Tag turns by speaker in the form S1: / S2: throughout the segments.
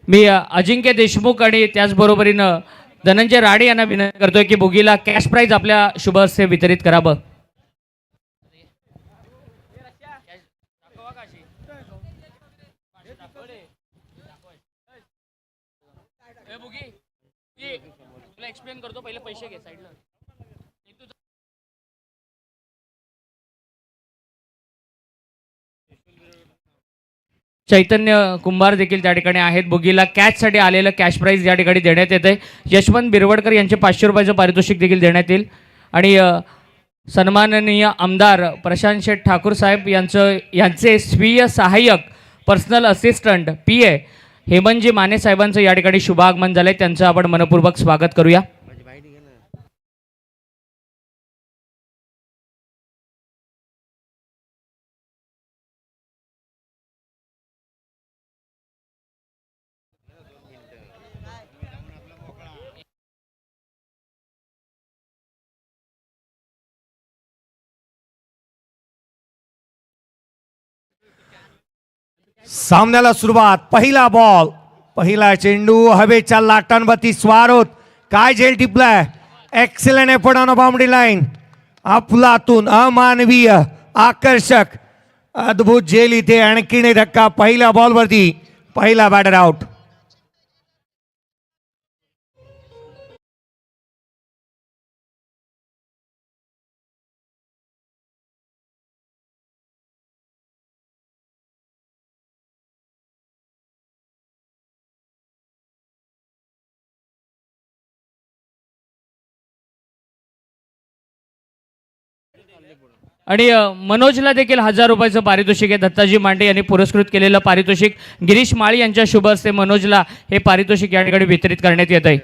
S1: मी अजिंक्य देशमुख आणि त्याचबरोबरीनं धनंजय राणे यांना विनंती करतोय की बुगीला कॅश प्राइज आपल्या शुभ हस्ते वितरित करावं. एक्सप्लेन करतो, पहिले पैसे घे साईडला. चैतन्य कुंभार देखील त्या ठिकाणी आहेत. बुगीला कॅचसाठी आलेलं कॅश प्राइज या ठिकाणी देण्यात येते. यशवंत बिरवडकर यांचे 500 रुपयाचं पारितोषिक देखील देण्यात येईल. आणि सन्माननीय आमदार प्रशांत शेठ ठाकूर साहेब यांचे स्वीय सहाय्यक personal assistant PA Hemantji Mane साहेबांचं या ठिकाणी शुभागमन झालंय. त्यांचं आपण मनपूर्वक स्वागत करूया.
S2: सामन्याला सुरुवात. पहिला बॉल, पहिला चेंडू हवेच्या लाटांवरती स्वार होत. काय झेल टिपलाय. Excellent effort on boundary line. अफलातून अमानवीय आकर्षक अद्भुत झेल इथे. आणखीन एक धक्का पहिल्या बॉलवरती. पहिला बॅटर आउट.
S1: आणि मनोजला देखील 1000 रुपयाचं पारितोषिक आहे. दत्ताजी मांडे यांनी पुरस्कृत केलेलं पारितोषिक गिरीश माळी यांच्या शुभ हस्ते मनोजला हे पारितोषिक या ठिकाणी वितरित करण्यात येत आहे.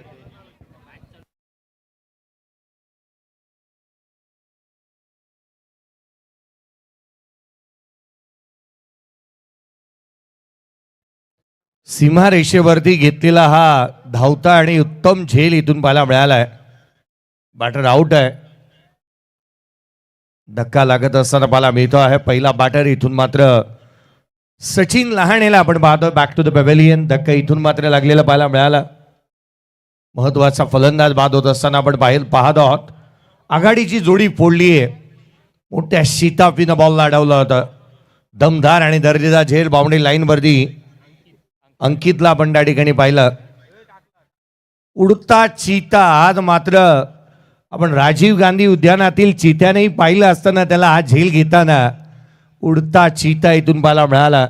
S2: सीमारेषेवरती घेतलेला हा धावता आणि उत्तम झेल इथून पाहायला मिळालाय. बॅटर आउट आहे. धक्का लागत असताना पाहायला मिळतो आहे. पहिला बॅटर इथून मात्र सचिन लहाणेला आपण पाहतोय. Back to the pavilion. धक्का इथून मात्र लागलेला पाहायला मिळाला. महत्वाचा फलंदाज बाद होत असताना आपण पाहत आहोत. आघाडीची जोडी फोडली आहे. मोठ्या शिताफीनं बॉलला अडवलं होतं. दमदार आणि दर्जेदार झेल बाउंड्री लाईनवरती अंकितला आपण त्या ठिकाणी पाहिलं. उडता चीता. आज मात्र आपण राजीव गांधी उद्यानातील चित्यानेही पाहिलं असताना त्याला हा झेल घेताना उडता चीता इथून पाहायला मिळाला.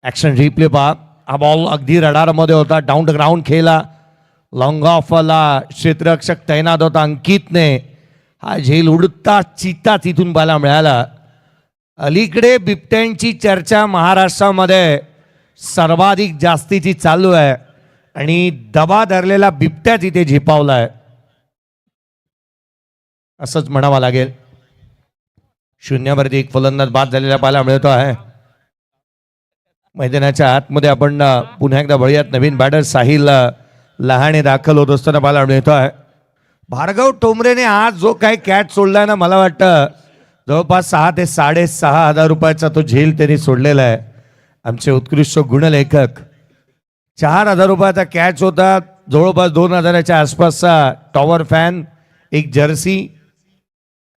S2: ऍक्शन रिप्ले पहा. हा बॉल अगदी रडारमध्ये होता. डाऊन द ग्राउंड खेळला. लॉंग ऑफला क्षेत्ररक्षक तैनात होता अंकितने. हा झेल उडता चीता तिथून पाहायला मिळाला. अलीकडे बिबट्यांची चर्चा महाराष्ट्रामध्ये सर्वाधिक जास्तीची चालू आहे आणि दबा धरलेला बिबट्या तिथे झेपावलाय असंच म्हणावं लागेल. शून्यावरती एक फलंदाज बाद झालेला पाहायला मिळतो आहे. मैदानाच्या आतमध्ये आपण पुन्हा एकदा बळूयात. नवीन बॅटर साहिल लहाणे दाखल होत असताना पाहायला मिळतो आहे. भार्गव टोमरेने आज जो काही कॅच सोडलाय ना, मला वाटतं जवळपास 6 ते 6.5 रुपयाचा तो झेल त्यांनी सोडलेला आहे. आमचे उत्कृष्ट गुणलेखक. 4000 रुपयाचा कॅच होता. जवळपास 2000च्या आसपासचा टॉवर फॅन, एक जर्सी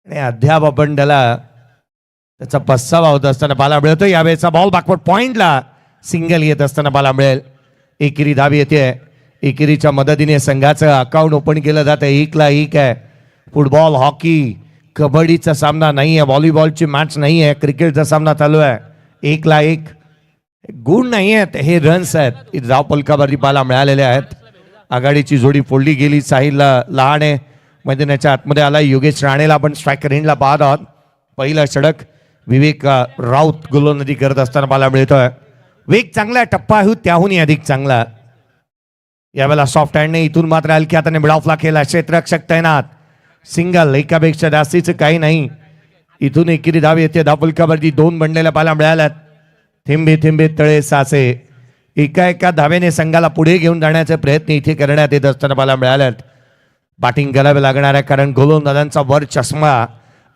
S2: आणि अद्याप आपण त्याचा पस्तावा होत असताना पाहायला मिळतो. यावेळेचा बॉल बॅकवर्ड पॉइंटला सिंगल येत असताना पाहायला मिळेल. एकेरी धाव येते. एकेरीच्या मदतीने संघाचं अकाउंट ओपन केलं जातं. 1-1 आहे. फुटबॉल, हॉकी, कबड्डीचा सामना नाही आहे. व्हॉलीबॉलची मॅच नाही आहे. क्रिकेटचा सामना चालू आहे. 1-1 गुण नाही आहेत, हे रन्स आहेत. धाव पलकावरती पाहायला मिळालेले आहेत. आघाडीची जोडी फोडली गेली. साहिल लहाणे मैदानाच्या आतमध्ये आला. योगेश राणेला आपण स्ट्रायकर एंडला पाहत आहोत. पहिला षटक विवेक राऊत गोलंदाजी करत असताना पाहायला मिळतोय. वेग चांगला, टप्पा त्याहूनही अधिक चांगला. यावेळेला सॉफ्ट हँडने इथून मात्र हलक्या हाताने मिडाफला केला. क्षेत्ररक्षक तैनात. सिंगल, एकापेक्षा जास्तीचं काही नाही. इथून एकेरी धाव येते. धावपलकावरती 2 बनलेल्या पाहायला मिळाल्यात. थेंबे थेंबे तळे साचे. एका धावेने संघाला पुढे घेऊन जाण्याचे प्रयत्न इथे करण्यात येत असताना पाहायला मिळाल्यात. बॅटिंग करावे लागणार आहे कारण गोलंदाजांचा वर चष्मा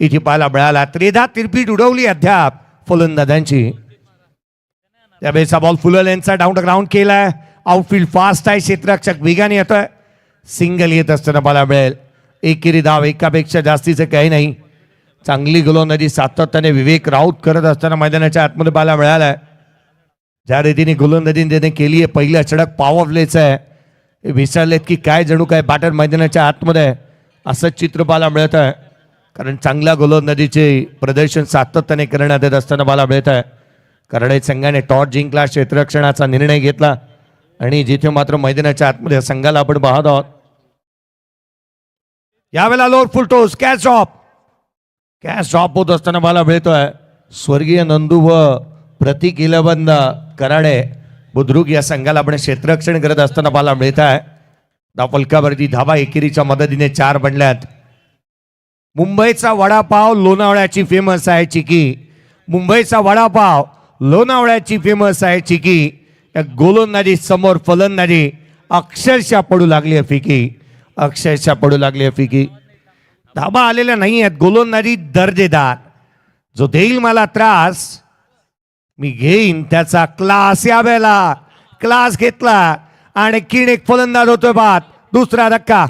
S2: इथे पाहायला मिळाला. त्रेधा तिरपीट उडवली अद्याप फलंदाजांची. त्यावेळेचा बॉल फुल लेनचा डाऊन द ग्राउंड केलाय. आउटफील्ड फास्ट आहे, क्षेत्ररक्षक वेगाने येतोय. सिंगल येत असताना मला मिळेल. एकेरी धाव, एकापेक्षा जास्तीचं काही नाही. चांगली गोलंदाजी सातत्याने विवेक राऊत करत असताना मैदानाच्या आतमध्ये पाहायला मिळालाय. ज्या रीतीने गोलंदाजी त्याने केली आहे, पहिलं षटक पॉवर प्लेचं आहे. हे विसरलेत की काय, जणू काय बॅटर मैदानाच्या आतमध्ये असं चित्र पाहायला मिळत आहे. कारण चांगल्या गोलंदाजीचे प्रदर्शन सातत्याने करण्यात येत असताना पाहायला मिळत आहे. करडे संघाने टॉस जिंकला, क्षेत्ररक्षणाचा निर्णय घेतला आणि जिथे मात्र मैदानाच्या आतमध्ये संघाला आपण पाहत आहोत. यावेळेला lower full toss catch drop होत असताना मला मिळतोय. स्वर्गीय नंदू व प्रतीक इलेवन कराडे बुद्रुक या संघाला आपण क्षेत्ररक्षण करत असताना पाहायला मिळत आहे. फलकावरती धाबा एकेरीच्या मदतीने 4 बनल्यात. मुंबईचा वडापाव लोणावळ्याची फेमस आहे चिकी. मुंबईचा वडापाव लोणावळ्याची फेमस आहे चिकी. या गोलंदाजी समोर फलंदाजी अक्षरशः पडू लागली आहे फिकी, अक्षरशः पडू लागली आहे फिकी. धाबा आलेल्या नाही आहेत, गोलंदाजी दर्जेदार. जो देईल मला त्रास मी घेईन त्याचा क्लास. यावेळेला क्लास घेतला आणि किण एक फलंदाज होतोय बाद. दुसरा धक्का.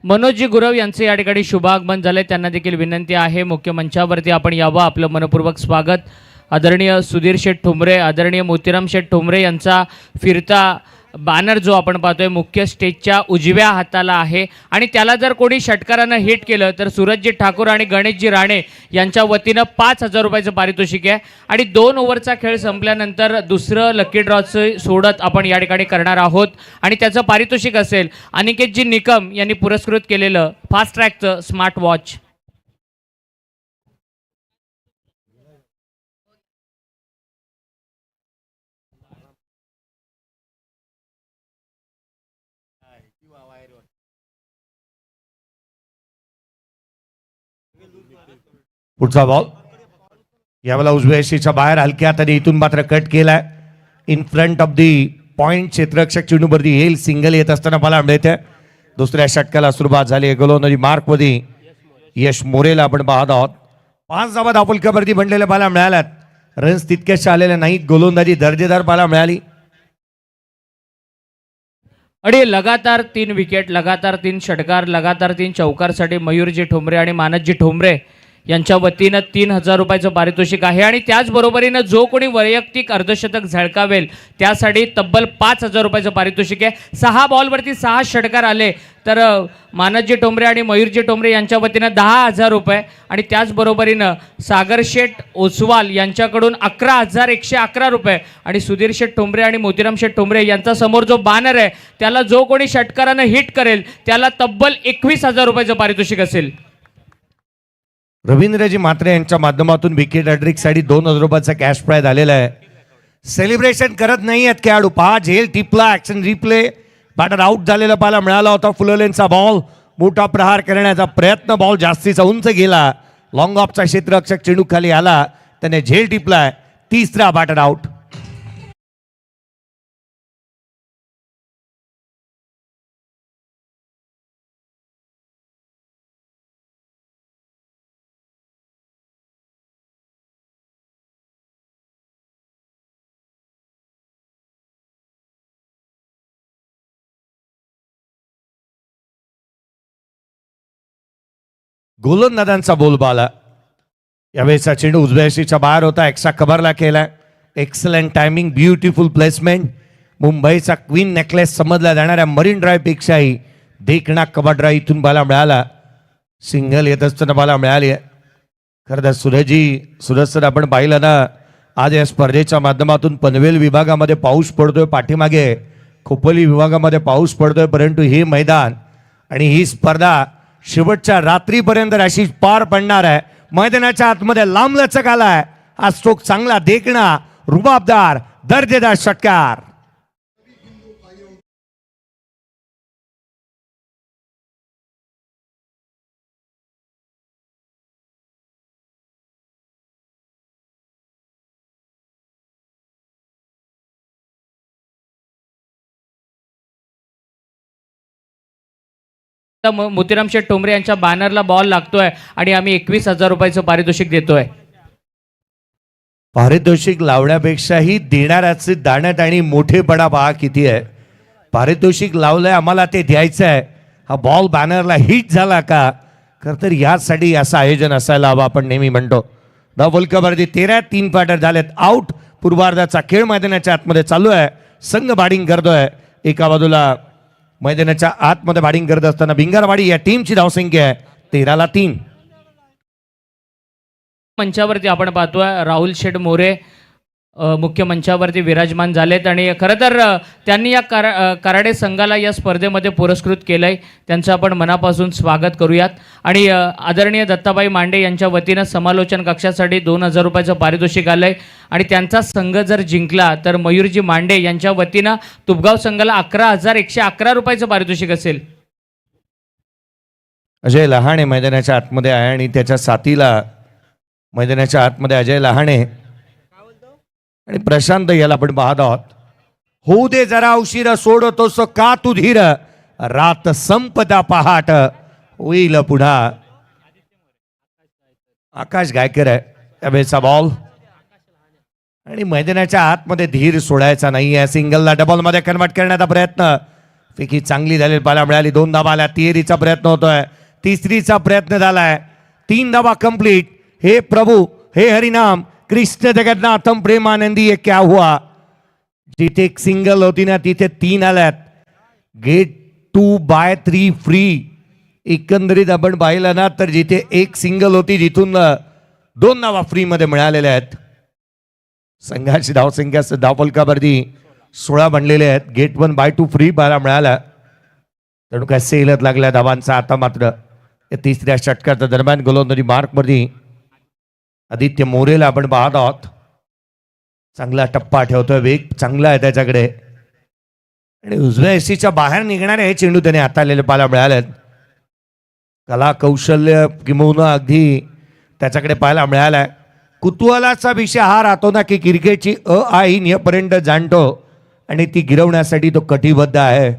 S1: मनोजी गुरव यांचे या ठिकाणी शुभागमन झाले. त्यांना देखील विनंती आहे मुख्य मंचावरती आपण यावं. आपलं मनपूर्वक स्वागत. आदरणीय सुधीर शेठ ठोंबरे, आदरणीय मोतीराम शेठ ठोंबरे यांचा फिरता बॅनर जो आपण पाहतोय मुख्य स्टेजच्या उजव्या हाताला आहे आणि त्याला जर कोणी षटकारानं हिट केलं तर सूरजजी ठाकूर आणि गणेशजी राणे यांच्या वतीनं 5,000 रुपयाचं पारितोषिक आहे. आणि 2 ओव्हरचा खेळ संपल्यानंतर दुसरं लकी ड्रॉचं सोडत आपण या ठिकाणी करणार आहोत आणि त्याचं पारितोषिक असेल अनिकेतजी निकम यांनी पुरस्कृत केलेलं फास्ट ट्रॅकचं स्मार्ट वॉच.
S2: पुढचा बॉल यावेळेला उजव्या यशीच्या बाहेर हलक्या हाताने इथून मात्र कट केलाय. In front of the point क्षेत्ररक्षक चेंडूवरती येईल. सिंगल येत असताना मला मिळते. दुसऱ्या षटकाला सुरुवात झाली. गोलंदाजी मार्कमध्ये यश मोरेला आपण पाहत आहोत. 5 धावा धावफलकावरती बनलेल्या पाहायला मिळाल्यात. रन्स तितक्याशा आलेल्या नाहीत. गोलंदाजी दर्जेदार पाहायला मिळाली.
S1: आणि लगातार 3 विकेट, लगातार 3 षटकार, लगातार 3 चौकारसाठी मयूरजी ठोंबरे आणि मानसजी ठोंबरे यांच्या वतीनं 3,000 रुपयाचं पारितोषिक आहे. आणि त्याचबरोबरीनं जो कोणी वैयक्तिक अर्धशतक झळकावेल त्यासाठी तब्बल 5,000 रुपयाचं पारितोषिक आहे. 6 बॉलवरती 6 षटकार आले तर मानसजी ठोंबरे आणि मयूरजी ठोंबरे यांच्या वतीनं 10,000 रुपये आणि त्याचबरोबरीनं सागर शेठ ओसवाल यांच्याकडून 11,111 रुपये आणि सुधीर शेठ ठोंबरे आणि मोतीराम शेठ ठोंबरे यांचा समोर जो बॅनर आहे त्याला जो कोणी षटकारानं हिट करेल त्याला तब्बल 21,000 रुपयाचं पारितोषिक असेल.
S2: रवींद्रजी मात्रे यांच्या माध्यमातून विकेट हॅट्रिकसाठी 2,000 रुपयाचा कॅश प्राइज आलेला आहे. सेलिब्रेशन करत नाही आहेत खेळाडू. 5 झेल टिपला, ऍक्शन रिप्ले. बॅटर आउट झालेला पाहायला मिळाला होता. फुललेनचा बॉल, मोठा प्रहार करण्याचा प्रयत्न, बॉल जास्तीचा उंच गेला. लॉंग ऑफचा क्षेत्ररक्षक चेंडू खाली आला, त्याने झेल टिपलाय. 3रा बॅटर आउट. गोलंदाजांचा बोलबाला. यावेळेचा चेंडू उजव्या यशीच्या बाहेर होता. एक्स्ट्रा कव्हरला केलाय. Excellent timing, beautiful placement. मुंबईचा क्वीन नेकलेस समजला जाणाऱ्या मरीन ड्राईव्ह पेक्षाही देखणा कव्हर ड्राईव्ह इथून बाला मिळाला. सिंगल येत असताना बाला मिळाली आहे. खरं तर सुरज सर आपण पाहिलं ना, आज या स्पर्धेच्या माध्यमातून पनवेल विभागामध्ये पाऊस पडतोय, पाठीमागे खोपोली विभागामध्ये पाऊस पडतोय, परंतु हे मैदान आणि ही स्पर्धा शेवटच्या रात्रीपर्यंत अशी पार पडणार आहे. मैदानाच्या आतमध्ये लांबलचक आलाय. हा स्ट्रोक चांगला, देखणा, रुबाबदार, दर्जेदार षटकार.
S1: मोतीराम शेठ टोमरे यांच्या बॅनरला बॉल लागतोय आणि आम्ही 21,000 रुपयाचं पारितोषिक देतोय.
S2: पारितोषिक लावण्यापेक्षाही देणाऱ्याचे दाण्यात आणि मोठेपणा पहा किती आहे. पारितोषिक लावलंय, आम्हाला ते द्यायचं आहे. हा बॉल बॅनरला हिट झाला का तर यासाठी असं आयोजन असायला हवं, आपण नेहमी म्हणतो. फलकावरती 13-3 फॅटर झालेत आउट. पूर्वार्धाचा खेळ मैदानाच्या आतमध्ये चालू आहे. संघ बॅटिंग करतोय. एका बाजूला मैदानाच्या आतमध्ये बॅटिंग करत असताना भिंगारवाडी या टीमची धावसंख्या आहे 13-3.
S1: मंचावरती आपण पाहतोय राहुल शेठ मोरे मुख्य मंचावरती विराजमान झालेत आणि खरं तर त्यांनी या कराडे संघाला या स्पर्धेमध्ये पुरस्कृत केलंय. त्यांचं आपण मनापासून स्वागत करूयात. आणि आदरणीय दत्ताबाई मांडे यांच्या वतीनं समालोचन कक्षासाठी 2,000 रुपयाचं पारितोषिक आलंय. आणि त्यांचा संघ जर जिंकला तर मयूरजी मांडे यांच्या वतीनं तुपगाव संघाला 11,111 रुपयाचं पारितोषिक असेल.
S2: अजय लहाणे मैदानाच्या आतमध्ये आहे आणि त्याच्या साथीला मैदानाच्या आतमध्ये अजय लहाणे आणि प्रशांत याला आपण पाहत आहोत. होऊ दे जरा उशीर सोडतोस का तू धीर, रात संपदा पहाट होईल पुन्हा. आकाश गायकर आहे त्यावेळेचा बॉल आणि मैदानाच्या आतमध्ये धीर सोडायचा नाही आहे. सिंगलला डबल मध्ये कन्वर्ट करण्याचा प्रयत्न, पैकी चांगली झालेली पाहायला मिळाली. 2 धावा आल्या. तिहेरीचा प्रयत्न होतोय. तिसरीचा प्रयत्न झालाय. 3 धावा कंप्लीट. हे प्रभू हे हरिनाम कृष्ण जगन्नाथम प्रेमानंदी ये क्या हुआ. जिथे एक सिंगल होती ना तिथे 3 आल्यात. Get 2/3 free. एकंदरीत आपण पाहिलं ना तर जिथे एक सिंगल होती तिथून 2 धावा फ्री मध्ये मिळालेल्या आहेत. संघाची धावसंख्या धावफलकावरती 16 बनलेले आहेत. गेट 1/2 फ्री पाहायला मिळाला. जणू काय सेलत लागल्या धावांचा. आता मात्र तिसऱ्या षटकाच्या दरम्यान गोलंदाजी मार्कवरती आदित्य मोरेला आपण पाहत आहोत. चांगला टप्पा ठेवतोय. वेग चांगला आहे त्याच्याकडे आणि उजव्या एसीच्या बाहेर निघणारे हे चेंडू त्याने हाताळलेले पाहायला मिळालेत. कला कौशल्य किंवा अगदी त्याच्याकडे पाहायला मिळालाय. कुतूहलाचा विषय हा राहतो ना की क्रिकेटची पर्यंत जाणतो आणि ती गिरवण्यासाठी तो कटिबद्ध आहे.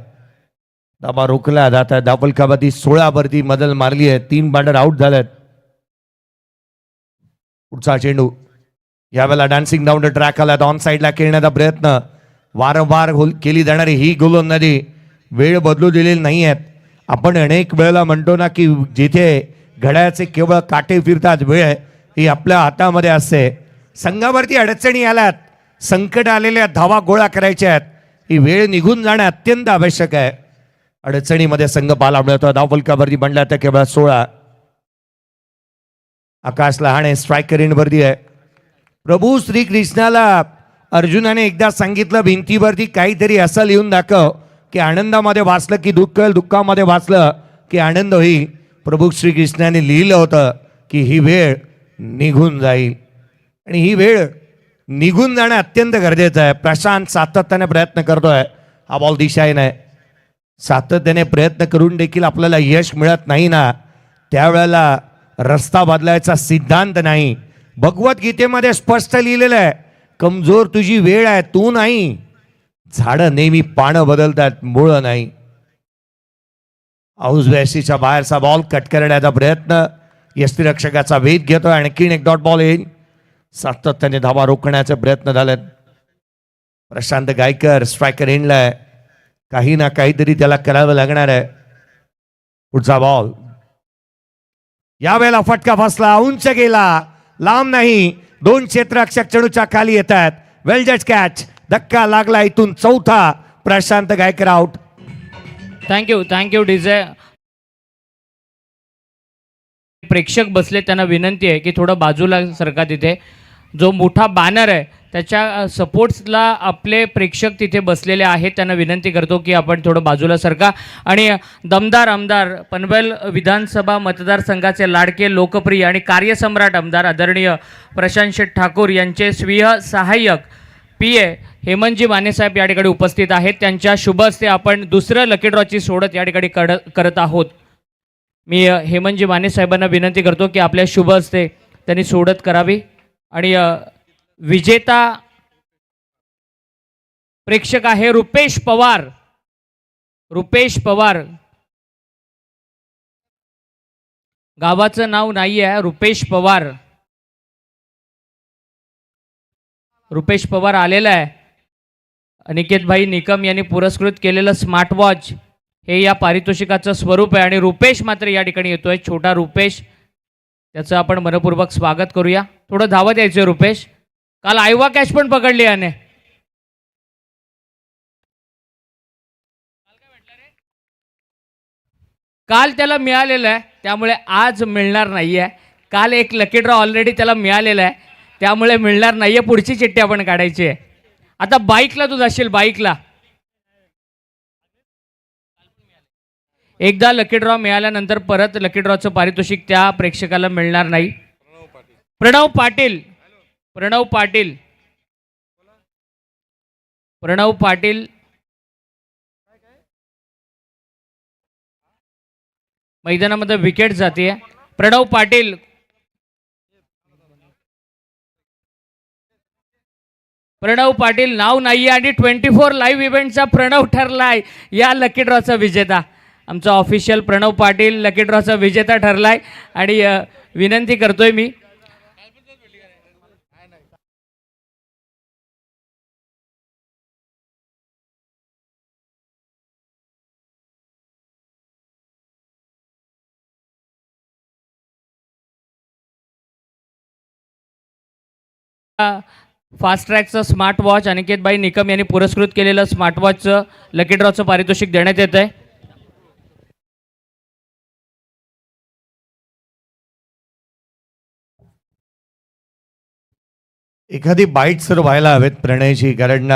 S2: धावा रोखला जात आहे. धावफलकावरती 16 वरती मदल मारली आहे. 3 बॅटर आउट झालेत. पुढचा चेंडू यावेळेला डान्सिंग डाऊन द ट्रॅक आला. ऑन साईडला खेळण्याचा प्रयत्न वारंवार केली जाणारी ही गोलंदाजी वेळ बदलू दिलेली नाही आहेत. आपण अनेक वेळेला म्हणतो ना की जिथे घड्याळाचे केवळ काटे फिरतात वेळ ही आपल्या हातामध्ये असते. संघावरती अडचणी आल्यात, संकट आलेल्या धावा गोळा करायच्या आहेत. ही वेळ निघून जाणे अत्यंत आवश्यक आहे. अडचणीमध्ये संघ पाहायला मिळतो. धावफलकावरती बनला तर केवळ 16. आकाश लहाणे स्ट्रायकर एंडवरती आहे. प्रभू श्रीकृष्णाला अर्जुनाने एकदा सांगितलं भिंतीवरती काहीतरी असं लिहून दाखव की आनंदामध्ये वाचलं की दुःख, दुःखामध्ये वाचलं की आनंद होईल. प्रभू श्रीकृष्णाने लिहिलं होतं की ही वेळ निघून जाईल आणि ही वेळ निघून जाणं अत्यंत गरजेचं आहे. प्रशांत सातत्याने प्रयत्न करतोय. हा बॉल दिशाही नाही. सातत्याने प्रयत्न करून देखील आपल्याला यश मिळत नाही ना त्यावेळेला रस्ता बदलायचा सिद्धांत नाही. भगवद्गीतेमध्ये स्पष्ट लिहिलेलं आहे कमजोर तुझी वेळ आहे तू नाही. झाडं नेहमी पानं बदलतात, मुळं नाही. आउजवेशीच्या बाहेरचा बॉल कट करण्याचा प्रयत्न यष्टीरक्षकाचा वेध घेतोय. आणखीन एक डॉट बॉल येईल. सातत्याने धावा रोखण्याचे प्रयत्न झालेत. प्रशांत गायकर स्ट्रायकर एंडलाय. काही ना काहीतरी त्याला करावं लागणार आहे. पुढचा बॉल यावेळेला फटका फसला, उंच गेला, लांब नाही. 2 क्षेत्ररक्षक चेंडूच्या खाली येत आहेत. वेल जज कॅच. धक्का लागला. इथून 4था. Prashant Gaikar out.
S1: Thank you DJ. प्रेक्षक बसले त्यांना विनंती आहे की थोडं बाजूला सरका. तिथे जो मोठा बॅनर आहे त्याच्या सपोर्ट्सला आपले प्रेक्षक तिथे बसलेले आहेत. त्यांना विनंती करतो की आपण थोडं बाजूला सरका. आणि दमदार आमदार पनवेल विधानसभा मतदारसंघाचे लाडके लोकप्रिय आणि कार्यसम्राट आमदार आदरणीय प्रशांत शेठ ठाकूर यांचे स्वीय सहाय्यक PA हेमंतजी मानेसाहेब या ठिकाणी उपस्थित आहेत. त्यांच्या शुभ हस्ते आपण दुसरं लकी ड्रॉची सोडत या ठिकाणी करत आहोत. मी हेमंतजी मानेसाहेबांना विनंती करतो की आपल्या शुभ हस्ते त्यांनी सोडत करावी. आणि विजेता प्रेक्षक आहे रुपेश पवार. गावाचं नाव नाही आहे, रुपेश पवार. रुपेश पवार आलेला आहे. अनिकेत भाई निकम यांनी पुरस्कृत केलेलं स्मार्ट वॉच हे या पारितोषिकाचं स्वरूप आहे आणि रुपेश मात्र या ठिकाणी येतोय. छोटा रुपेश, त्याचं आपण मनपूर्वक स्वागत करूया. थोडं धावत यायचं रुपेश. काल आयवा कॅच पण पकडली याने. काल त्याला मिळालेलं आहे, त्यामुळे आज मिळणार नाही आहे. काल एक लकी ड्रॉ ऑलरेडी त्याला मिळालेला आहे, त्यामुळे मिळणार नाही आहे. पुढची चिठ्ठी आपण काढायची आहे. आता बाईकला तू जाशील, बाईकला. एकदा लकी ड्रॉ मिळाल्यानंतर परत लकी ड्रॉचं पारितोषिक त्या प्रेक्षकाला मिळणार नाही. प्रणव पाटील, प्रणव पाटील, प्रणव पाटील मैदानामध्ये विकेट जाते. प्रणव पाटील, प्रणव पाटील नाव नाही आणि 24 लाईव्ह इव्हेंटचा प्रणव ठरलाय या लकी ड्रॉचा विजेता. आमचा ऑफिशियल प्रणव पाटील लकी ड्रॉचा विजेता ठरलाय आणि विनंती करतोय मी, फास्ट ट्रॅकचं स्मार्ट वॉच अनिकेत भाई निकम यांनी पुरस्कृत केलेलं स्मार्ट वॉचचं लकी ड्रॉचं पारितोषिक देण्यात येत आहे.
S2: एखादी बाईट सर व्हायला हवेत प्रणयची, कारण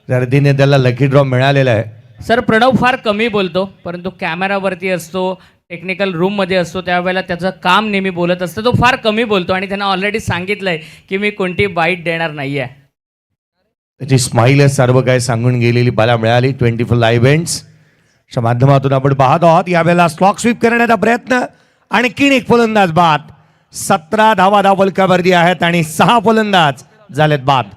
S2: गर्दीने त्याला लकी ड्रॉ मिळालेला आहे.
S1: सर प्रणव फार कमी बोलतो, परंतु कॅमेरावरती असतो, टेक्निकल रूममध्ये असतो, त्यावेळेला त्याचं काम नेहमी बोलत असतं. तो फार कमी बोलतो आणि त्यांना ऑलरेडी सांगितलंय की मी कोणती बाईट देणार नाही आहे.
S2: त्याची स्माईल आहे, सर्व काय सांगून गेलेली मला मिळाली. 24 लाईव्ह इव्हेंट्सच्या माध्यमातून आपण पाहत आहोत. यावेळेला स्लॉक स्वीप करण्याचा प्रयत्न, आणखीन एक फलंदाज बाद. 17 धावा फलकावरती आहेत आणि 6 फलंदाज झालेत बाद.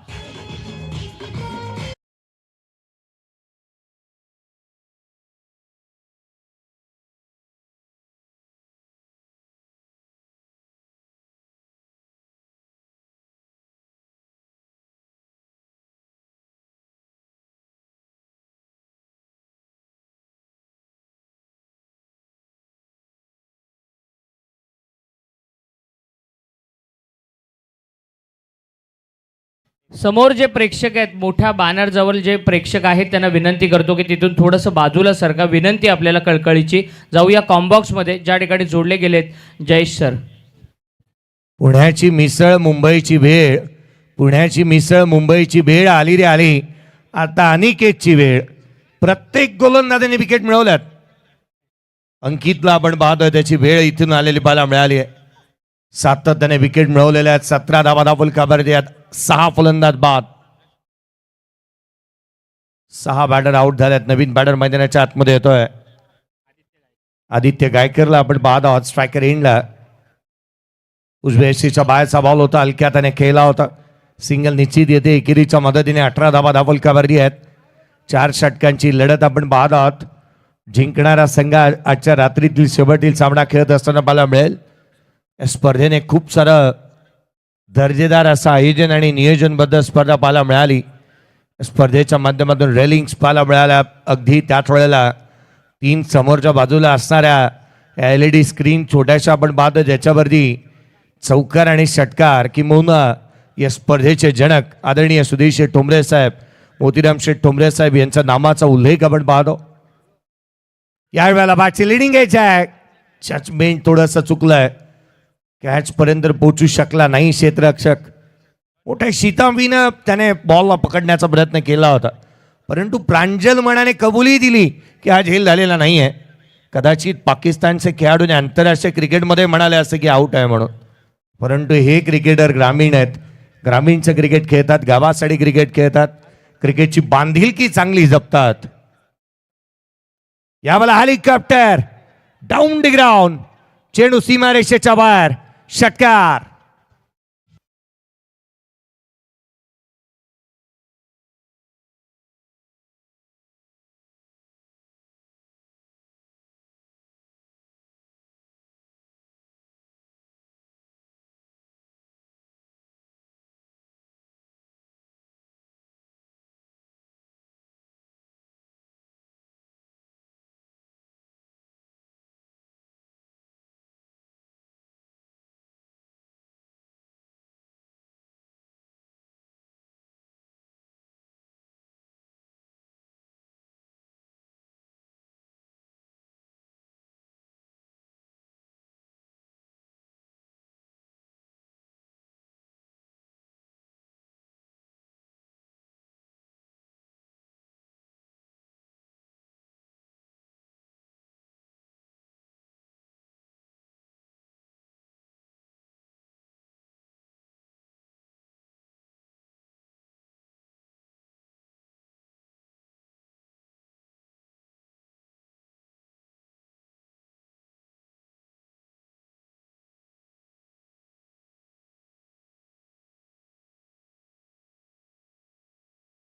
S1: समोर जे प्रेक्षक आहेत, मोठ्या बॅनर जवळ जे प्रेक्षक आहेत, त्यांना विनंती करतो की तिथून थोडंसं बाजूला सरका. विनंती आपल्याला कळकळीची. जाऊया कॉम्बॉक्समध्ये ज्या ठिकाणी जोडले गेलेत. जयेश सर.
S2: पुण्याची मिसळ मुंबईची भेळ, पुण्याची मिसळ मुंबईची भेळ आली रे आली. आता अनिकेतची वेळ. प्रत्येक गोलंदाजाने विकेट मिळवल्यात. अंकितला आपण पाहतोय, त्याची वेळ इथून आलेली पाहायला मिळाली आहे. सातत्याने विकेट मिळवलेल्या आहेत. 17 धावा फलकावरती आहेत, 6 फलंदाज बाद. 6 बॅटर आउट झाल्यात. नवीन बॅटर मैदानाच्या आतमध्ये येतोय. आदित्य गायकरला आपण पाहत आहोत स्ट्रायकर एंडला. उजव्या एसीच्या बाहेरचा बॉल होता, हलक्या त्याने खेळला होता. सिंगल निश्चित येते. एकेरीच्या मदतीने 18 धावा फलकावरती आहेत. 4 षटकांची लढत आपण पाहत आहोत. जिंकणारा संघ आजच्या रात्रीतील शेवटतील सामना खेळत असताना पाहायला मिळेल. या स्पर्धेने खूप सारं दर्जेदार असं आयोजन आणि नियोजनबद्ध स्पर्धा पाहायला मिळाली. स्पर्धेच्या माध्यमातून रेलिंग्स पाहायला मिळाल्या. अगदी त्याच वेळेला 3 समोरच्या बाजूला असणाऱ्या LED स्क्रीन छोट्याशा आपण पाहतो, ज्याच्यावरती चौकार आणि षटकार किंवा या स्पर्धेचे जनक आदरणीय सुधीर शेठ ठोंबरे साहेब, मोतीराम शेठ ठोंबरे साहेब यांच्या नामाचा उल्लेख आपण पाहतो. यावेळेला बॅटची लिडिंग घ्यायची आहे. जजमेंट थोडंसं चुकलंय. कॅच पर्यंत पोहोचू शकला नाही क्षेत्ररक्षक. मोठ्या शीतांबीनं त्याने बॉलला पकडण्याचा प्रयत्न केला होता, परंतु प्रांजल मनाने कबुली दिली की हा झेल झालेला नाही आहे. कदाचित पाकिस्तानचे खेळाडूने आंतरराष्ट्रीय क्रिकेटमध्ये म्हणाले असते की आऊट आहे म्हणून, परंतु हे क्रिकेटर ग्रामीण आहेत. ग्रामीणचं क्रिकेट खेळतात, गावासाठी क्रिकेट खेळतात, क्रिकेटची बांधिलकी चांगली जपतात. यावेळेला हेलिकॉप्टर डाऊन द ग्राउंड. चेंडू सीमारेषेच्या बाहेर. षटकार.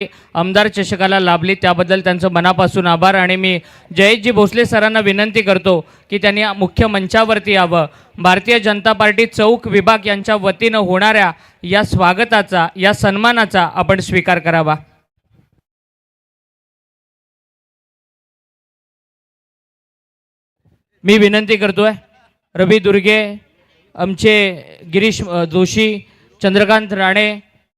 S1: आमदार चषकाला लाभली त्याबद्दल त्यांचं मनापासून आभार. आणि मी जयेशजी भोसले सरांना विनंती करतो की त्यांनी मुख्य मंचावरती यावं. भारतीय जनता पार्टी चौक विभाग यांच्या वतीनं होणाऱ्या या स्वागताचा, या सन्मानाचा आपण स्वीकार करावा. मी विनंती करतोय रवी दुर्गे, आमचे गिरीश जोशी, चंद्रकांत राणे,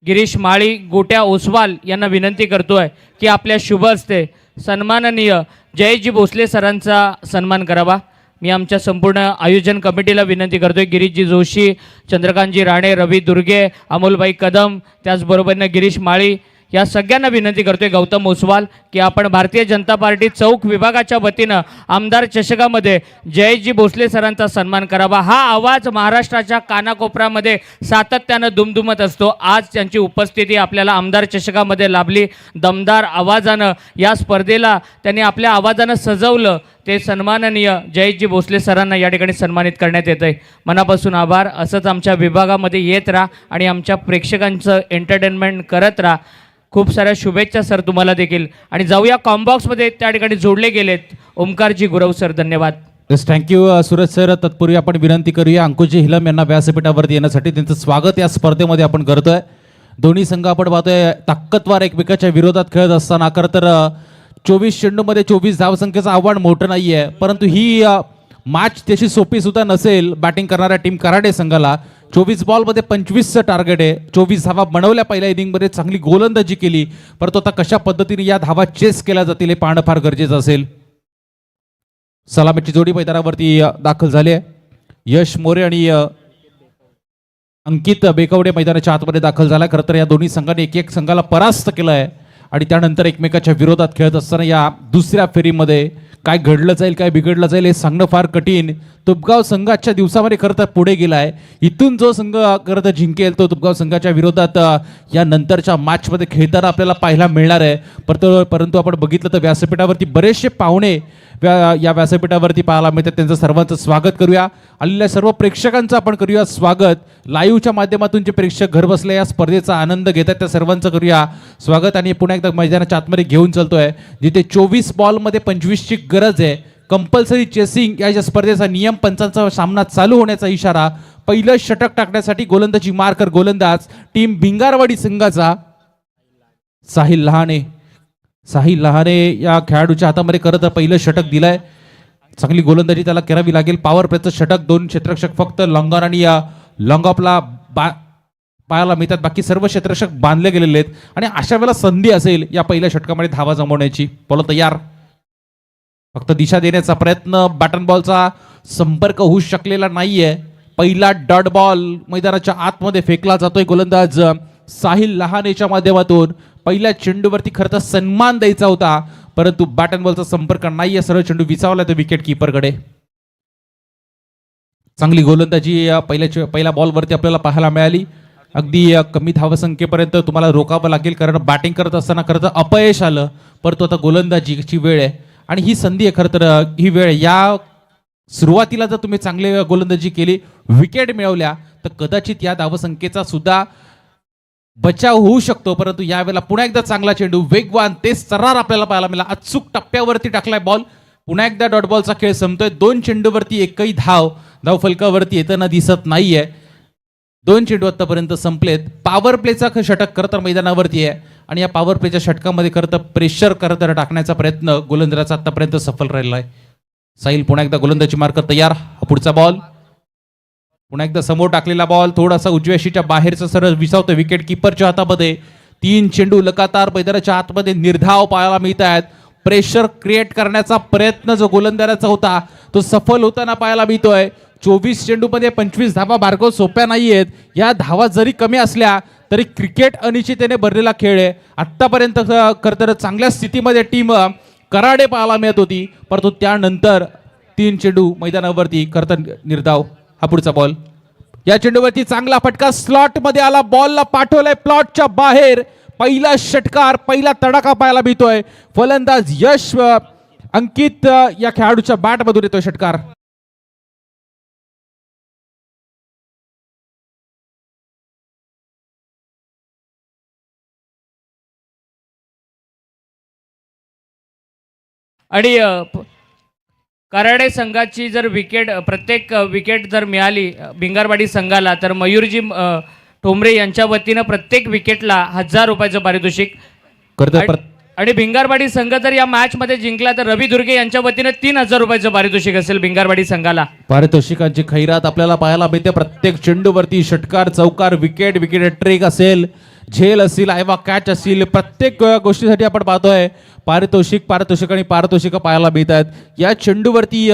S1: गिरीश माळी, गोट्या ओसवाल यांना विनंती करतोय की आपल्या शुभ हस्ते सन्माननीय जयेशजी भोसले सरांचा सन्मान करावा. मी आमच्या संपूर्ण आयोजन कमिटीला विनंती करतोय, गिरीशजी जोशी, चंद्रकांतजी राणे, रवी दुर्गे, अमोलभाई कदम, त्याचबरोबरनं गिरीश माळी या सगळ्यांना विनंती करतोय, गौतम ओसवाल, की आपण भारतीय जनता पार्टी चौक विभागाच्या वतीनं आमदार चषकामध्ये जयेशजी भोसले सरांचा सन्मान करावा. हा आवाज महाराष्ट्राच्या कानाकोपऱ्यामध्ये सातत्यानं दुमदुमत असतो. आज त्यांची उपस्थिती आपल्याला आमदार चषकामध्ये लाभली. दमदार आवाजानं या स्पर्धेला त्यांनी आपल्या आवाजानं सजवलं. ते सन्माननीय जयेशजी भोसले सरांना या ठिकाणी सन्मानित करण्यात येत आहे. मनापासून आभार. असंच आमच्या विभागामध्ये येत राहा आणि आमच्या प्रेक्षकांचं एंटरटेनमेंट करत राहा. खूप साऱ्या शुभेच्छा सर तुम्हाला देखील. आणि जाऊया कॉम्बॉक्समध्ये, त्या ठिकाणी जोडले गेलेत ओमकारजी गुरव सर. धन्यवाद.
S3: Yes, thank you Suraj sir. तत्पूर्वी आपण विनंती करूया अंकुशजी हिलम यांना व्यासपीठावरती येण्यासाठी. त्यांचं स्वागत या स्पर्धेमध्ये आपण करतोय. दोन्ही संघ आपण पाहतोय ताकदवार एकमेकाच्या विरोधात खेळत असताना. खरं तर 24 चेंडूमध्ये 24 धावसंख्येचं आव्हान मोठं नाही आहे, परंतु ही मॅच तशी सोपी सुद्धा नसेल बॅटिंग करणाऱ्या टीम कराडे संघाला. 24 बॉलमध्ये 25चं टार्गेट आहे. 24 धावा बनवल्या पहिल्या इनिंगमध्ये, चांगली गोलंदाजी केली, परंतु आता कशा पद्धतीने या धावा चेस केल्या जातील हे पाहणं फार गरजेचं असेल. सलामीची जोडी मैदानावरती दाखल झाली आहे. यश मोरे आणि अंकित बेकवडे मैदानाच्या आतमध्ये दाखल झाला. खरं तर या दोन्ही संघांनी एक संघाला परास्त केलं आहे आणि त्यानंतर एकमेकाच्या विरोधात खेळत असताना या दुसऱ्या फेरीमध्ये काय घडलं जाईल, काय बिघडलं जाईल हे सांगणं फार कठीण. तुपगाव संघाच्या दिवसामध्ये खरं तर पुढे गेला आहे. इथून जो संघ खरं तर जिंकेल तो तुपगाव संघाच्या विरोधात या नंतरच्या मॅचमध्ये खेळताना आपल्याला पाहायला मिळणार आहे. परंतु आपण बघितलं तर व्यासपीठावरती बरेचसे पाहुणे या व्यासपीठावरती पाहायला मिळतात. त्यांचं सर्वांचं स्वागत करूया. आलेल्या सर्व प्रेक्षकांचं आपण करूया स्वागत. लाईव्हच्या माध्यमातून जे प्रेक्षक घर बसले या स्पर्धेचा आनंद घेतात त्या सर्वांचं करूया स्वागत. आणि पुन्हा एकदा मैदानाच्या आतमध्ये घेऊन चालतोय, जिथे 24 बॉलमध्ये 25ची गरज आहे. कंपल्सरी चेसिंग या स्पर्धेचा नियम, पंचांचा सामना चालू होण्याचा इशारा. पहिलं षटक टाकण्यासाठी गोलंदाजी मार्कर गोलंदाज टीम भिंगारवाडी संघाचा साहिल लहाने. साहिल लहाने या खेळाडूच्या हातामध्ये खरं तर पहिलं षटक दिलंय. चांगली गोलंदाजी त्याला करावी लागेल. पॉवर प्लेचं षटक. 2 क्षेत्ररक्षक फक्त लॉंग ऑन आणि लॉंग ऑफला पाहायला मिळतात. बाकी सर्व क्षेत्ररक्षक बांधले गेलेले आहेत आणि अशा वेळेला संधी असेल या पहिल्या षटकामध्ये धावा जमवण्याची. बोला तयार. फक्त दिशा देण्याचा प्रयत्न. बॅटन बॉलचा संपर्क होऊ शकलेला नाहीये. पहिला डॉट बॉल मैदानाच्या आतमध्ये फेकला जातोय. गोलंदाज साहिल लहानेच्या माध्यमातून पहिल्या चेंडूवरती खरं तर सन्मान द्यायचा होता, परंतु बॅटन बॉलचा संपर्क नाहीये. सरळ चेंडू विचावला तो विकेट कीपरकडे. चांगली गोलंदाजी पहिल्या बॉलवरती आपल्याला पाहायला मिळाली. अगदी कमी धावसंख्येपर्यंत तुम्हाला रोकावं लागेल, कारण बॅटिंग करत असताना खरं तर अपयश आलं, परंतु आता गोलंदाजीची वेळ आहे आणि ही संधी आहे. खरं तर ही वेळ या सुरुवातीला जर तुम्ही चांगली गोलंदाजी केली, विकेट मिळवल्या, तर कदाचित या धावसंख्येचा सुद्धा बचाव होऊ शकतो. परंतु यावेळेला पुन्हा एकदा चांगला चेंडू, वेगवान, तेज तर्रार आपल्याला पाहायला मिळाला. अचूक टप्प्यावरती टाकलाय बॉल. पुन्हा एकदा डॉट बॉलचा खेळ संपतोय. 2 चेंडूवरती एकही धावफलकावरती येताना दिसत नाहीये. 2 चेंडू आतापर्यंत संपलेत. पॉवर प्लेचा षटक खरं तर मैदानावरती आहे आणि या पॉवर प्लेच्या षटकामध्ये खरं तर प्रेशर खरं तर टाकण्याचा प्रयत्न गोलंदाजाचा आतापर्यंत सफल राहिला आहे. साहिल पुन्हा एकदा गोलंदाजी मार्कर तयार. पुढचा बॉल पुन्हा एकदा समोर टाकलेला बॉल थोडासा उजव्याशीच्या बाहेरचा सरळ विसावतो विकेट कीपरच्या हातामध्ये. 3 चेंडू लगातार मैदानाच्या आतमध्ये निर्धाव पाहायला मिळत आहेत. प्रेशर क्रिएट करण्याचा प्रयत्न जो गोलंदाजाचा होता तो सफल होताना पाहायला मिळतोय. 24 चेंडूमध्ये 25 धावा बारको सोप्या नाहीयेत. या धावा जरी कमी असल्या तरी क्रिकेट अनिश्चिततेने भरलेला खेळ आहे. आत्तापर्यंत खरं तर चांगल्या स्थितीमध्ये टीम कराडे पाहायला मिळत होती, परंतु त्यानंतर 3 चेंडू मैदानावरती खरं तर निर्धाव. हा पुढचा बॉल. या चेंडूवरती चांगला फटका स्लॉट मध्ये आला. बॉलला पाठवलाय प्लॉटच्या बाहेर. पहिला षटकार, पहिला तडाखा पाहायला मिळतोय. फलंदाज यश अंकित या खेळाडूच्या बॅट मधून येतोय षटकार.
S1: आणि कराडे संघाची जर विकेट प्रत्येक विकेट जर मिळाली भिंगारवाडी संघाला तर मयूरजी ठोंबरे यांच्या वतीनं प्रत्येक विकेटला 1000 रुपयाचं पारितोषिक.
S3: खरं
S1: आणि भिंगारवाडी संघ जर या मॅचमध्ये जिंकला तर रवी दुर्गे यांच्या वतीनं 3000 रुपयाचं पारितोषिक असेल भिंगारवाडी संघाला.
S3: पारितोषिकांची खैरात आपल्याला पाहायला मिळते. प्रत्येक चेंडूवरती षटकार, चौकार, विकेट, विकेट ट्रेक असेल, झेल असेल, आयवा कॅच असेल, प्रत्येक गोष्टीसाठी आपण पाहतोय पारितोषिक आणि पारितोषिक पाहायला मिळत आहेत. या चेंडूवरती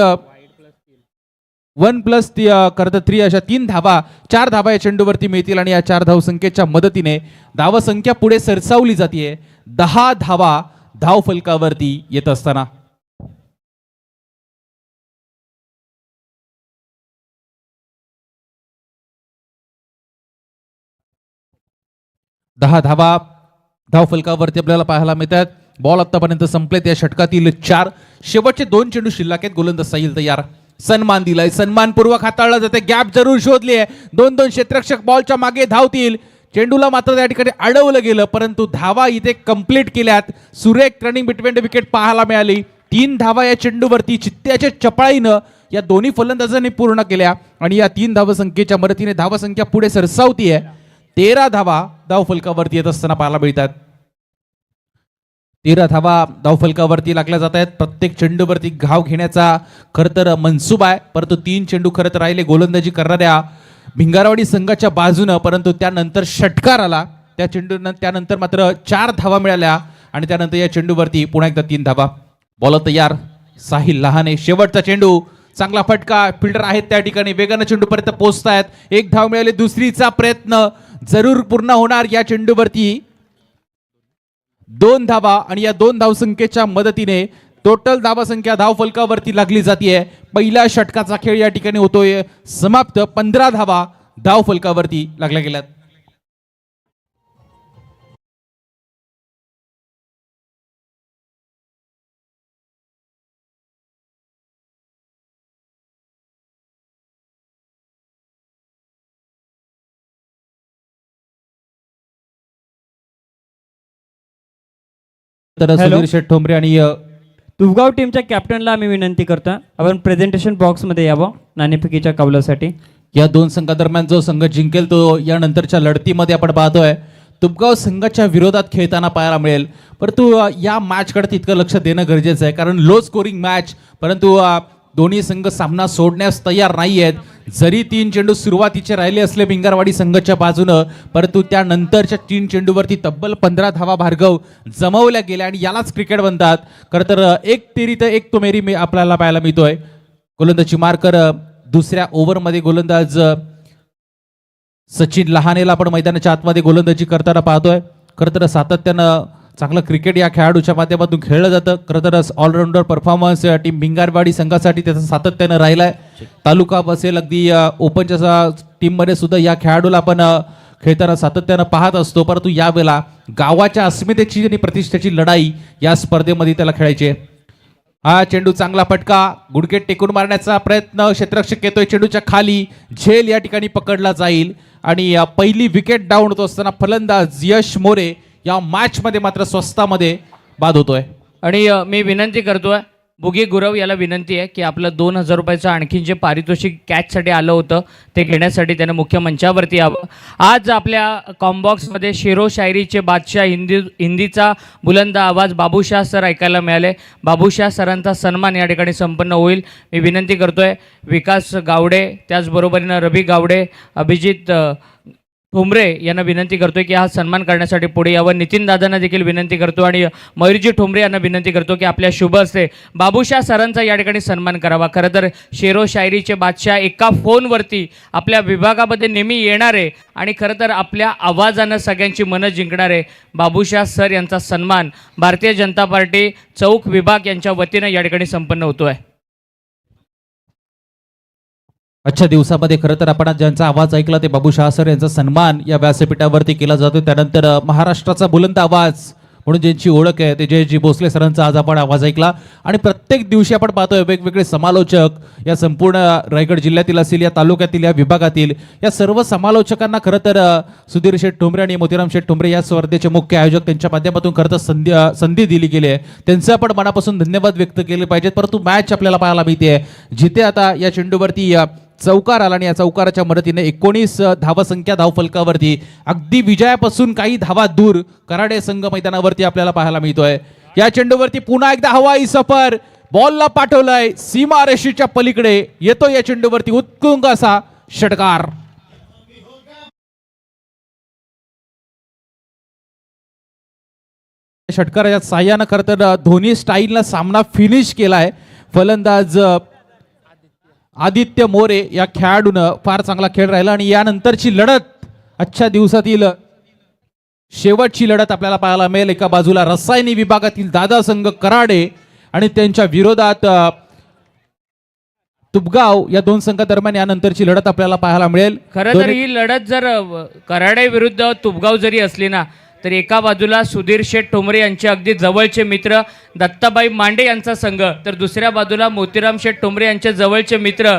S3: 1+3 खरं 3 अशा 4 धावा या चेंडूवरती मिळतील आणि या 4 धावसंख्येच्या मदतीने धावसंख्या पुढे सरसावली जाते. 10 धावा धाव फलकावरती येत असताना 10 धावा धाव फलकावरती आपल्याला पाहायला मिळतात. बॉल आतापर्यंत संपलेत या षटकातील 4. शेवटचे 2 चेंडू शिल्लक आहेत. गोलंदाज साहिल तयार. सन्मान दिलाय, सन्मानपूर्वक हाताळला जाते. गॅप जरूर शोधली आहे. 2 क्षेत्ररक्षक बॉलच्या मागे धावतील. चेंडूला मात्र त्या ठिकाणी अडवलं गेलं, परंतु धावा इथे कंप्लीट केल्यात. सुरेख रनिंग बिटवीन द विकेट पाहायला मिळाली. 3 धावा या चेंडूवरती चित्त्याच्या चपळाईनं या दोन्ही फलंदाजांनी पूर्ण केल्या आणि या 3 धावसंख्येच्या मदतीने धावसंख्या पुढे सरसावतीये. 13 धावा धाव फलकावरती येत असताना पाहायला मिळतात. 13 धावा धाव फलकावरती लागल्या जात आहेत. प्रत्येक चेंडूवरती घाव घेण्याचा खरं तर मनसूबा आहे, परंतु 3 चेंडू खरं तर राहिले गोलंदाजी करणाऱ्या भिंगारवाडी संघाच्या बाजूनं, परंतु त्यानंतर षटकार आला. त्यानंतर मात्र 4 धावा मिळाल्या आणि त्यानंतर या चेंडूवरती पुन्हा एकदा 3 धावा. बॉलर तयार. साहिल लहाने. शेवटचा चेंडू, चांगला फटका. फिल्डर आहेत त्या ठिकाणी, वेगानं चेंडूपर्यंत पोहोचतायत. 1 धाव मिळाली. दुसरीचा प्रयत्न जरूर पूर्ण होणार. या चेंडूवरती 2 धावा आणि या 2 धावसंख्येच्या मदतीने टोटल धावसंख्या धाव फलकावरती लागली जाते. पहिल्या षटकाचा खेळ या ठिकाणी होतोय समाप्त. 15 धावा धाव फलकावरती लागल्या गेल्यात. तर
S4: Hello.
S3: सुधीर शेठ ठोंबरे आणि
S4: तुफगाव टीमच्या कॅप्टनला आम्ही विनंती करतो आपण प्रेझेंटेशन बॉक्समध्ये यावं नाणेफेकीच्या कौलासाठी.
S3: या 2 संघादरम्यान जो संघ जिंकेल तो या नंतरच्या लढतीमध्ये आपण पाहतोय तुपगाव संघाच्या विरोधात खेळताना पाहायला मिळेल. परंतु या मॅचकडे तितकं लक्ष देणं गरजेचं आहे, कारण लो स्कोरिंग मॅच, परंतु दोन्ही संघ सामना सोडण्यास तयार नाही आहेत. जरी 3 चेंडू सुरुवातीचे राहिले असले भिंगारवाडी संघाच्या बाजूनं, परंतु त्यानंतरच्या 3 चेंडूवरती तब्बल 15 धावा भार्गव जमवल्या गेल्या आणि यालाच क्रिकेट म्हणतात. खरं तर 1 तेरी तर 1 तो मेरी आपल्याला पाहायला मिळतोय. गोलंदाजी मार्कर दुसऱ्या ओव्हरमध्ये गोलंदाज सचिन लहानेला आपण मैदानाच्या आतमध्ये गोलंदाजी करताना पाहतोय. खरं तर सातत्यानं चांगलं क्रिकेट या खेळाडूच्या माध्यमातून खेळलं जातं. खरं तर ऑलराऊंडर परफॉर्मन्स टीम भिंगारवाडी संघासाठी त्याचं सातत्यानं राहिलाय. तालुका असेल, अगदी ओपनच्या टीममध्ये सुद्धा या खेळाडूला आपण खेळताना सातत्यानं पाहत असतो. परंतु यावेळेला गावाच्या अस्मितेची आणि प्रतिष्ठेची लढाई या स्पर्धेमध्ये त्याला खेळायची आहे. हा चेंडू चांगला फटका, गुडघे टेकून मारण्याचा प्रयत्न, क्षेत्ररक्षक येतोय चेंडूच्या खाली, झेल या ठिकाणी पकडला जाईल आणि पहिली विकेट डाऊन होत असताना फलंदाज यश मोरे या मॅच मध्ये मात्र स्वस्तामध्ये बाद होतोय.
S1: आणि मी विनंती करतोय बुगी गुरव याला विनंती आहे की आपलं 2000 रुपयाचं आणखीन जे पारितोषिक कॅचसाठी आलं होतं ते घेण्यासाठी त्यानं मुख्य मंचावरती यावं. आज आपल्या कॉम्बॉक्समध्ये शेरो शायरीचे बादशाह हिंदीचा बुलंद आवाज बाबूशाह सर ऐकायला मिळाले. बाबूशाह सरांचा सन्मान या ठिकाणी संपन्न होईल. मी विनंती करतोय विकास गावडे, त्याचबरोबरीनं रवी गावडे, अभिजित ठोंबरे यांना विनंती करतोय की हा सन्मान करण्यासाठी पुढे यावं. नितीन दादांना देखील विनंती करतो आणि मयूरजी ठोंबरे यांना विनंती करतो की आपल्या शुभ हस्ते बाबूशाह सरांचा या ठिकाणी सन्मान करावा. खरं तर शेरो शायरीचे बादशाह एका फोनवरती आपल्या विभागामध्ये नेहमी येणारे आणि खरं तर आपल्या आवाजानं सगळ्यांची मनं जिंकणारे बाबूशाह सर यांचा सन्मान भारतीय जनता पार्टी चौक विभाग यांच्या वतीनं या ठिकाणी संपन्न होतो आहे.
S3: आजच्या दिवसामध्ये खरं तर आपण ज्यांचा आवाज ऐकला ते बाबूशाह सर यांचा सन्मान या व्यासपीठावरती केला जातो. त्यानंतर महाराष्ट्राचा बुलंद आवाज म्हणून ज्यांची ओळख आहे ते जयजी भोसले सरांचा आज आपण आवाज ऐकला. आणि प्रत्येक दिवशी आपण पाहतोय वेगवेगळे समालोचक या संपूर्ण रायगड जिल्ह्यातील असतील, या तालुक्यातील, या विभागातील या सर्व समालोचकांना खरं तर सुधीर शेठ ठोंबरे आणि मोतीराम शेठ ठोंबरे या स्पर्धेचे मुख्य आयोजक त्यांच्या माध्यमातून खरं तर संधी दिली गेली आहे. त्यांचं आपण मनापासून धन्यवाद व्यक्त केले पाहिजेत. परंतु मॅच आपल्याला पाहायला मिळते जिथे आता या चेंडूवरती चौकार आला आणि या चौकाराच्या मदतीने 19 धावसंख्या धावफलकावरती अगदी विजयापासून काही धावा दूर कराडे संघ मैदानावरती आपल्याला पाहायला मिळतोय. या चेंडूवरती पुन्हा एकदा हवाई सफर, बॉलला पाठवलाय सीमारेषेच्या पलीकडे, येतो या चेंडूवरती उत्तुंग असा षटकार. षटकाराच्या साह्यानं खरं तर धोनी स्टाईलनं सामना फिनिश केलाय. फलंदाज आदित्य मोरे या खेळाडूनं फार चांगला खेळ राहिला आणि यानंतरची लढत आजच्या दिवसातील शेवटची लढत आपल्याला पाहायला मिळेल. एका बाजूला रसायनी विभागातील दादा संघ कराडे आणि त्यांच्या विरोधात तुपगाव या दोन संघादरम्यान यानंतरची लढत आपल्याला पाहायला मिळेल.
S1: खरं तर ही लढत जर कराडे विरुद्ध तुपगाव जरी असली ना, तर एका बाजूला सुधीर शेठ ठोंबरे यांचे अगदी जवळचे मित्र दत्ताबाई मांडे यांचा संघ, तर दुसऱ्या बाजूला मोतीराम शेठ ठोंबरे यांचे जवळचे मित्र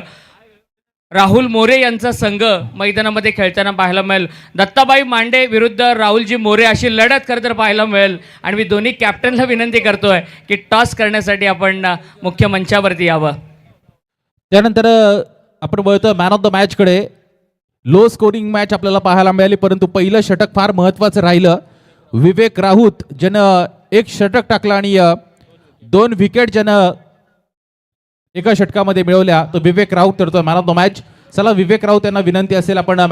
S1: राहुल मोरे यांचा संघ मैदानामध्ये खेळताना पाहायला मिळेल. दत्ताबाई मांडे विरुद्ध राहुलजी मोरे अशी लढत खरं तर पाहायला मिळेल. आणि मी दोन्ही कॅप्टनला विनंती करतोय की टॉस करण्यासाठी आपण मुख्य मंचावरती यावं.
S3: त्यानंतर आपण बघतो मॅन ऑफ द मॅचकडे. लो स्कोरिंग मॅच आपल्याला पाहायला मिळाली, परंतु पहिलं षटक फार महत्त्वाचं राहिलं. विवेक राऊत ज्यानं एक षटक टाकलं आणि 2 विकेट ज्यानं एका षटकामध्ये मिळवल्या, तो विवेक राऊत ठरतो मॅन ऑफ द मॅच. चला विवेक राऊत यांना विनंती असेल आपण